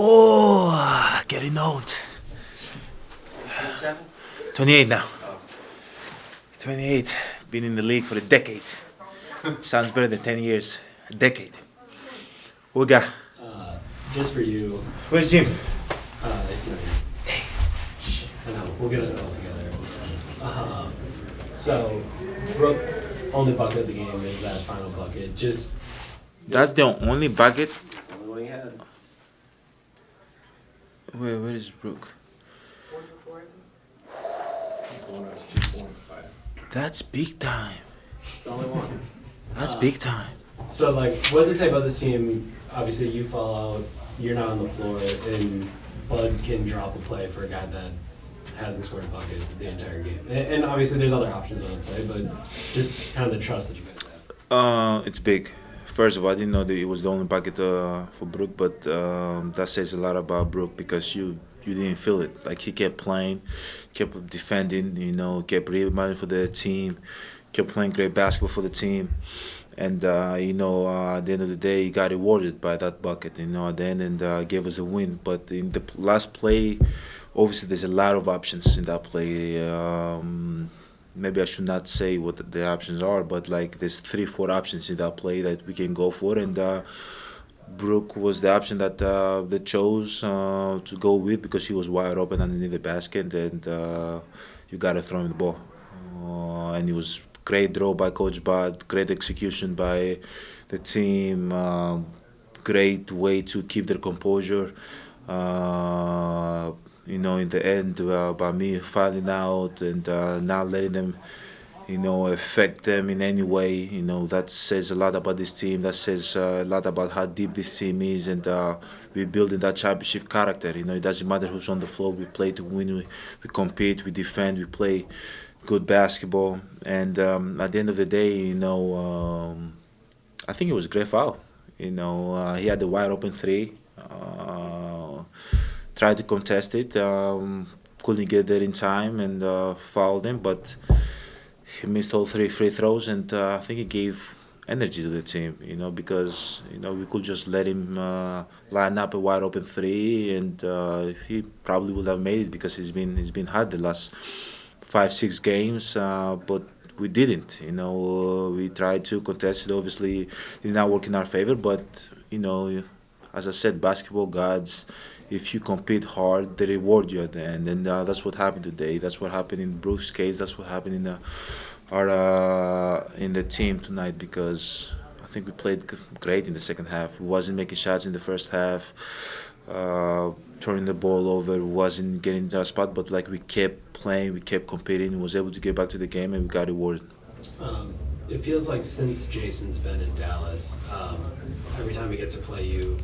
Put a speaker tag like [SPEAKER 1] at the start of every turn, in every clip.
[SPEAKER 1] Oh, getting old. 28 now. 28. Been in the league for a decade. Sounds better than 10 years. A decade. What we got?
[SPEAKER 2] Just for you,
[SPEAKER 1] Where's Jim?
[SPEAKER 2] it's not here. I know, we'll get us all together. So, Brooke, only bucket of the game is that final bucket.
[SPEAKER 1] That's the only bucket.
[SPEAKER 2] It's the only one he had.
[SPEAKER 1] Where is Brooke? That's big time.
[SPEAKER 2] It's the only one.
[SPEAKER 1] That's big time.
[SPEAKER 2] So, like, what does it say about this team? Obviously, you fall out, you're not on the floor, and Bud can drop a play for a guy that hasn't scored a bucket the entire game. And obviously, there's other options on the play, but just kind of the trust that you guys have.
[SPEAKER 1] It's big. First of all, I didn't know that it was the only bucket for Brooke, but that says a lot about Brooke because you didn't feel it. Like he kept playing, kept defending, kept rebounding for the team, kept playing great basketball for the team. And, at the end of the day, he got rewarded by that bucket, at the end and gave us a win. But in the last play, obviously there's a lot of options in that play. Maybe I should not say what the options are, but like there's 3-4 options in that play that we can go for. And Brooke was the option that they chose to go with because he was wide open underneath the basket, and you got to throw him the ball. And it was great draw by Coach Bud, great execution by the team, great way to keep their composure. In the end, by me finding out and not letting them, affect them in any way, that says a lot about this team. That says a lot about how deep this team is, and we're building that championship character. It doesn't matter who's on the floor. We play to win. We compete. We defend. We play good basketball. And at the end of the day, I think it was a great foul. He had the wide open three. Tried to contest it, couldn't get there in time and fouled him, but he missed all 3 free throws, and I think it gave energy to the team, because, we could just let him line up a wide open three, and he probably would have made it because he's been hot the last 5-6 games, but we didn't, we tried to contest it, obviously it did not work in our favor, but, as I said, basketball gods, if you compete hard, they reward you at the end, and that's what happened today. That's what happened in Brooks' case. That's what happened in the team tonight, because I think we played great in the second half. We wasn't making shots in the first half, turning the ball over. We wasn't getting to our spot, but like we kept playing, we kept competing. We was able to get back to the game, and we got rewarded.
[SPEAKER 2] It feels like since Jason's been in Dallas, every time he gets to play you,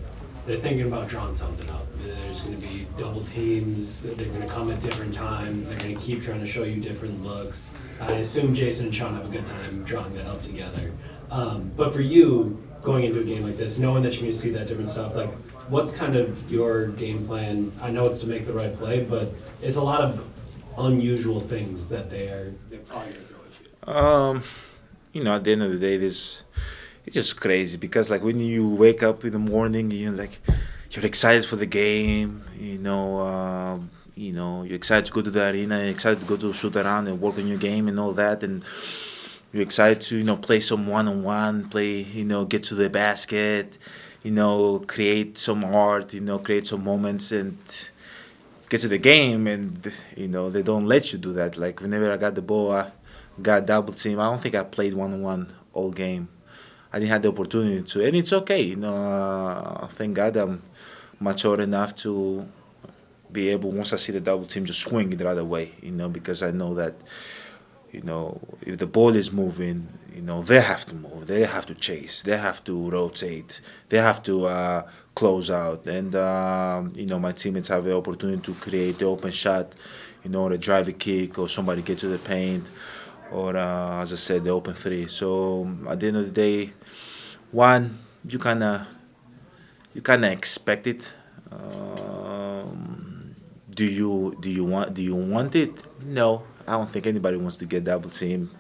[SPEAKER 2] they're thinking about drawing something up. There's going to be double teams. They're going to come at different times. They're going to keep trying to show you different looks. I assume Jason and Sean have a good time drawing that up together. But for you, going into a game like this, knowing that you're going to see that different stuff, like what's kind of your game plan? I know it's to make the right play, but it's a lot of unusual things that they're probably going to throw at you.
[SPEAKER 1] At the end of the day, it's just crazy because like when you wake up in the morning, you're excited for the game. You're excited to go to the arena. You're excited to go to shoot around and work on your game and all that. And you're excited to play some one-on-one, play get to the basket, create some art, create some moments and get to the game. And they don't let you do that. Like whenever I got the ball, I got double team. I don't think I played one-on-one all game. I didn't have the opportunity to, and it's okay. Thank God I'm mature enough to be able, once I see the double team, just swing it the other way. Because I know that, if the ball is moving, they have to move, they have to chase, they have to rotate, they have to close out, and my teammates have the opportunity to create the open shot, or a drive a kick, or somebody get to the paint. Or, as I said, the open three. So at the end of the day, one, you kinda expect it. Do you want it? No, I don't think anybody wants to get double team.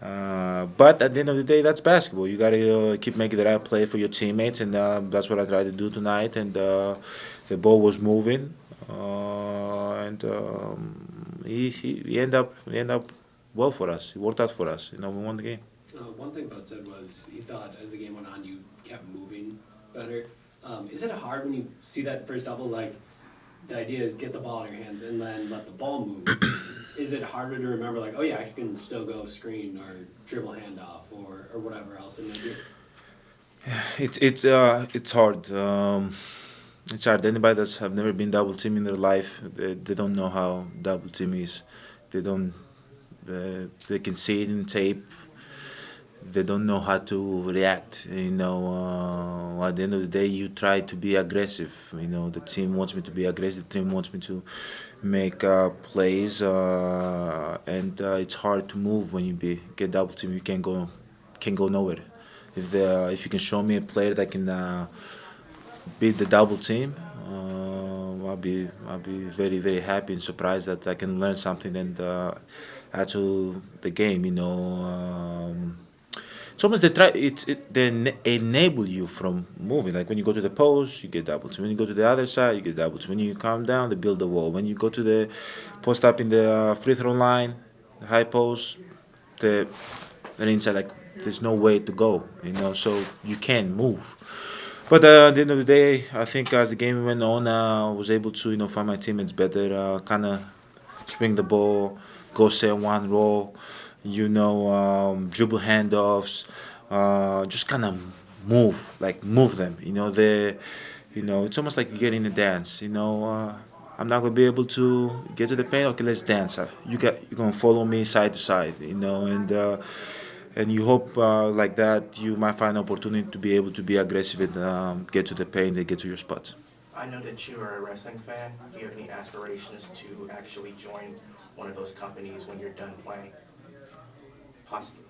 [SPEAKER 1] But at the end of the day, that's basketball. You gotta keep making the right play for your teammates, and that's what I tried to do tonight. And the ball was moving, and he ended up well for us. He worked out for us. We won the game.
[SPEAKER 2] One thing Bud said was he thought as the game went on, you kept moving better. Is it hard when you see that first double? Like, the idea is get the ball in your hands and then let the ball move. Is it harder to remember, like, oh yeah, I can still go screen or dribble handoff or whatever else in there?
[SPEAKER 1] It's hard. It's hard. Anybody that's have never been double team in their life, they don't know how double team is. They don't. They can see it in tape. They don't know how to react. At the end of the day, you try to be aggressive. The team wants me to be aggressive. The team wants me to make plays, and it's hard to move when you get double team. You can go nowhere. If you can show me a player that can beat the double team, I'll be very very happy and surprised that I can learn something and add to the game. It's almost they enable you from moving. Like when you go to the post, you get double team. When you go to the other side, you get double team. When you come down, they build the wall. When you go to the post up in the free throw line, the high post, they're inside. Like there's no way to go. So you can't move. But at the end of the day, I think as the game went on, I was able to find my teammates better, kind of swing the ball, go say one roll, dribble handoffs, just kind of move them. It's almost like you get in a dance. I'm not gonna be able to get to the paint. Okay, let's dance. You're gonna follow me side to side. And you hope like that you might find an opportunity to be able to be aggressive and get to the paint and get to your spots.
[SPEAKER 3] I know that you are a wrestling fan. Do you have any aspirations to actually join one of those companies when you're done playing? Possibly.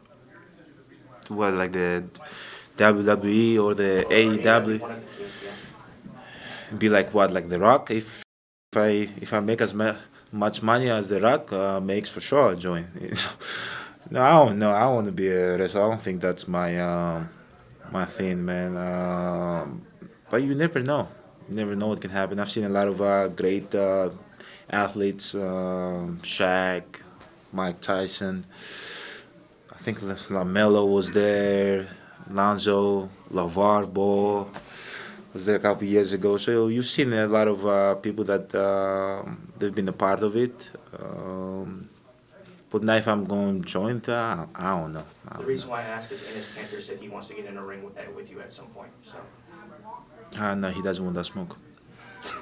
[SPEAKER 1] What, like the WWE or the
[SPEAKER 3] Or yeah,
[SPEAKER 1] AEW?
[SPEAKER 3] one of the two, yeah.
[SPEAKER 1] Be like what, like The Rock? If I make much money as The Rock makes, for sure I'll join. No, I don't know. I want to be a wrestler. I don't think that's my thing, man. But you never know. You never know what can happen. I've seen a lot of great athletes, Shaq, Mike Tyson. I think LaMelo was there, Lonzo, LaVar Ball was there a couple years ago. So you've seen a lot of people that they've been a part of it. But now if I'm going to join, I don't know.
[SPEAKER 3] The reason why I ask is Enes Kanter said he wants to get in a ring with you at some point. So.
[SPEAKER 1] No, he doesn't want that smoke.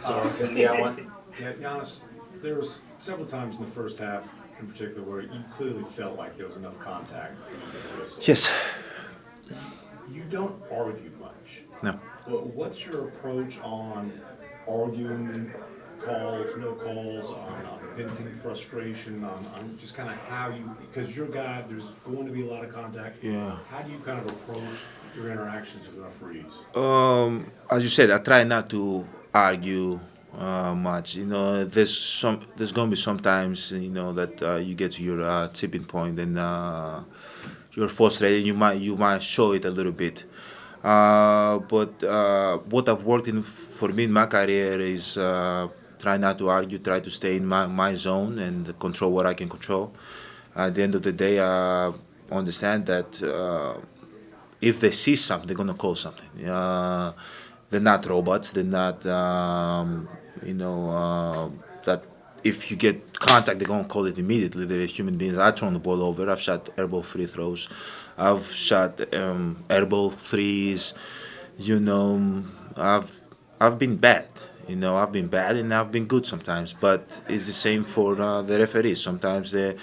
[SPEAKER 4] Yeah, Giannis, there was several times in the first half, in particular, where you clearly felt like there was enough contact for you to whistle.
[SPEAKER 1] Yes.
[SPEAKER 4] You don't argue much.
[SPEAKER 1] No.
[SPEAKER 4] But what's your approach on arguing calls, no calls, on venting frustration, on just kind of how you, because you're a guy, there's going to be a lot of contact.
[SPEAKER 1] Yeah.
[SPEAKER 4] How do you kind of approach your interactions with referees?
[SPEAKER 1] As you said, I try not to argue much. There's gonna be sometimes that you get to your tipping point and you're frustrated. You might show it a little bit. But what I've worked in for me in my career is try not to argue, try to stay in my zone and control what I can control. At the end of the day, I understand that if they see something, they're gonna call something. They're not robots. They're not, that if you get contact, they're gonna call it immediately. They're human beings. I turn the ball over. I've shot airball free throws. I've shot airball threes. I've been bad. I've been bad and I've been good sometimes. But it's the same for the referees. Sometimes they're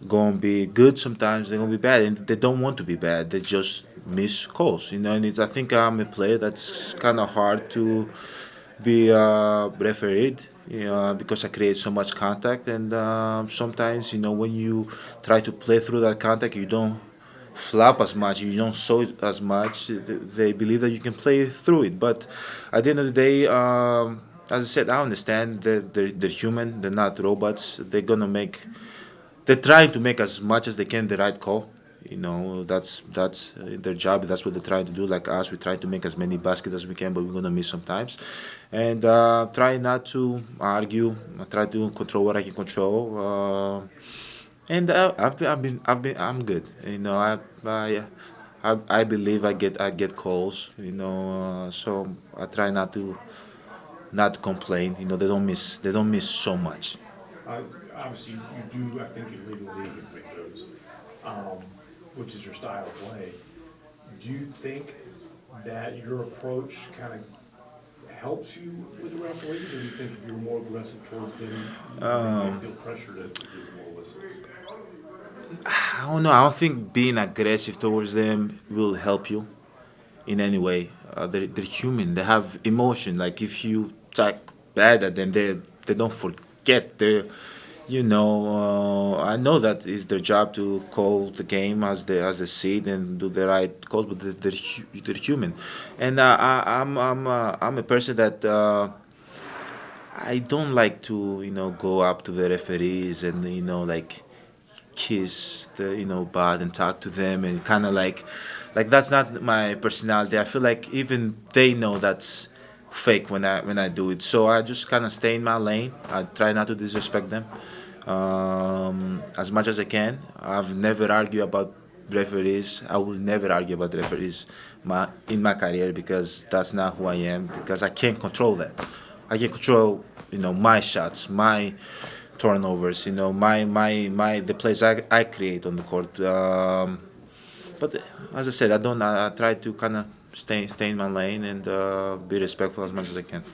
[SPEAKER 1] gonna be good. Sometimes they're gonna be bad, and they don't want to be bad. They just miss calls. And I think I'm a player that's kind of hard to be refereed. Because I create so much contact, and sometimes when you try to play through that contact, you don't flop as much, you don't show it as much. They believe that you can play through it, but at the end of the day, as I said, I understand that they're human, they're not robots. They're trying to make as much as they can the right call. That's their job. That's what they're trying to do. Like us, we're trying to make as many baskets as we can, but we're gonna miss sometimes. And try not to argue. I try to control what I can control. And I'm good. I believe I get calls. So I try not to complain. They don't miss so much.
[SPEAKER 4] Obviously, you do, I think you lead the league in free throws, which is your style of play. Do you think that your approach kind of helps you with the referees, or do you think if you're more aggressive towards them, you feel pressure to give more whistles?
[SPEAKER 1] I don't know. I don't think being aggressive towards them will help you in any way. They're human. They have emotion. Like if you talk bad at them, they don't forget. I know that it's their job to call the game as they see it and do the right calls, but they're human. And I'm a person that I don't like to go up to the referees and like kiss the butt and talk to them and kind of like that's not my personality. I feel like even they know that's fake when I do it. So I just kind of stay in my lane. I try not to disrespect them as much as I can. I've never argued about referees. I will never argue about referees in my career because that's not who I am. Because I can't control that. I can control my shots, my turnovers, my the plays I create on the court. But as I said, I try to kind of stay in my lane and be respectful as much as I can.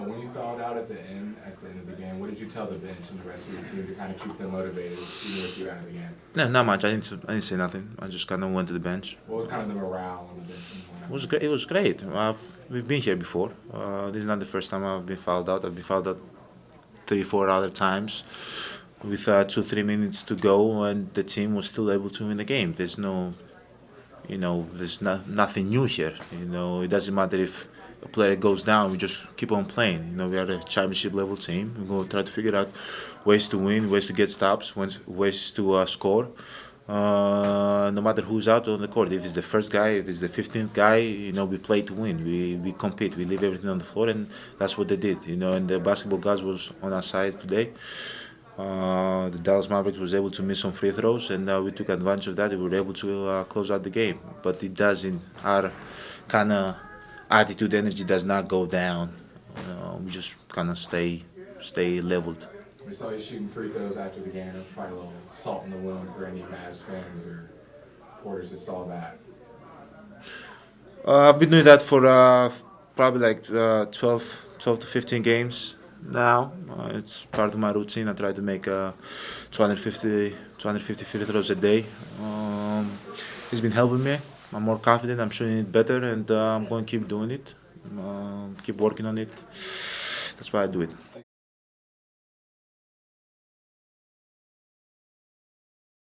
[SPEAKER 5] When you fouled out at the end of the game, what did you tell the bench and the rest of the team to kind of keep them motivated, even if you were out of the game?
[SPEAKER 1] No, not much. I didn't say nothing. I just kind of went to the bench.
[SPEAKER 5] What was kind of the morale on the bench?
[SPEAKER 1] It was great. It was great. We've been here before. This is not the first time I've been fouled out. I've been fouled out 3-4 other times with 2-3 minutes to go, and the team was still able to win the game. There's nothing new here. It doesn't matter if a player goes down, we just keep on playing. We are a championship level team. We're going to try to figure out ways to win, ways to get stops, ways to score. No matter who's out on the court, if it's the first guy, if it's the 15th guy, we play to win. We compete. We leave everything on the floor, and that's what they did. And the basketball guys was on our side today. The Dallas Mavericks was able to miss some free throws, and we took advantage of that. We were able to close out the game. But it doesn't. Our kind of attitude, energy does not go down. We just kind of stay leveled.
[SPEAKER 5] We saw you shooting free throws after the game. There's probably a little salt in the wound for any Mavs fans or reporters that saw that.
[SPEAKER 1] I've been doing that for probably like 12 to 15 games now. It's part of my routine. I try to make 250 free throws a day. It's been helping me. I'm more confident. I'm shooting it better, and I'm going to keep doing it. Keep working on it. That's why I do it.